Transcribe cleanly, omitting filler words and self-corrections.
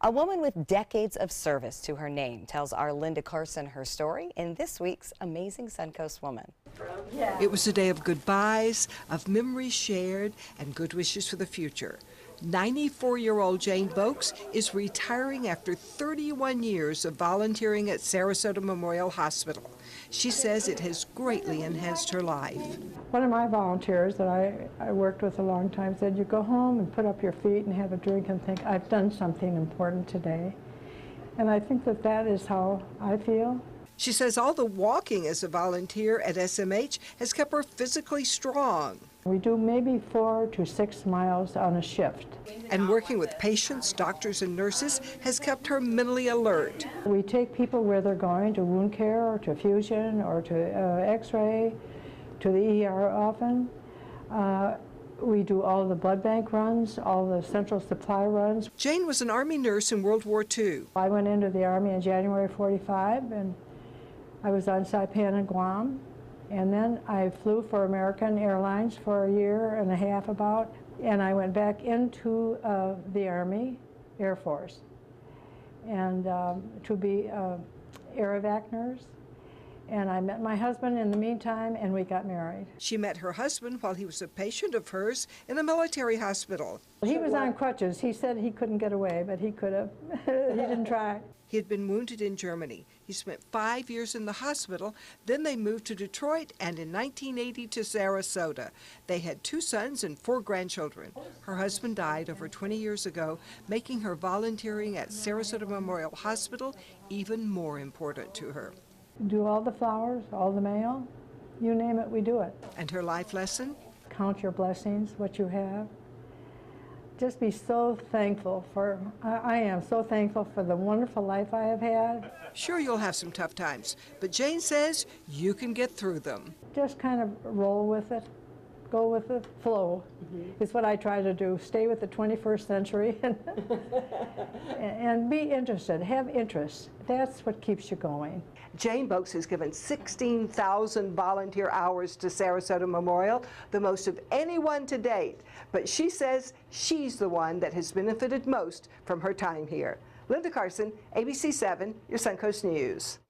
A woman with decades of service to her name tells our Linda Carson her story in this week's Amazing Suncoast Woman. It was a day of goodbyes, of memories shared, and good wishes for the future. 94-year-old Jane BOAKS is retiring after 31 years of volunteering at Sarasota Memorial Hospital. She says it has greatly enhanced her life. One of my volunteers that I worked with a long time said, you go home and put up your feet and have a drink and think, I've done something important today. And I think that that is how I feel. She says all the walking as a volunteer at SMH has kept her physically strong. We do maybe 4 to 6 miles on a shift. And working with patients, doctors, and nurses has kept her mentally alert. We take people where they're going, to wound care or to fusion or to x-ray, to the ER often. We do all the blood bank runs, all the central supply runs. Jane was an Army nurse in World War II. I went into the Army in January '45, and I was on Saipan and Guam. And then I flew for American Airlines for a year and a half about, and I went back into the Army Air Force and to be air evac nurse. And I met my husband in the meantime, and we got married. She met her husband while he was a patient of hers in a military hospital. He was on crutches. He said he couldn't get away, but he could have. He didn't try. He had been wounded in Germany. He spent 5 years in the hospital. Then they moved to Detroit, and in 1980 to Sarasota. They had 2 sons and 4 grandchildren. Her husband died over 20 years ago, making her volunteering at Sarasota Memorial Hospital even more important to her. Do all the flowers, all the mail, you name it, we do it. And her life lesson? Count your blessings, what you have. Just be so thankful for, I am so thankful for the wonderful life I have had. Sure, you'll have some tough times, but Jane says you can get through them. Just kind of roll with it, go with the flow, is what I try to do. Stay with the 21st century and be interested, have interests. That's what keeps you going. Jane BOAKS has given 16,000 volunteer hours to Sarasota Memorial, the most of anyone to date. But she says she's the one that has benefited most from her time here. Linda Carson, ABC 7, your Suncoast News.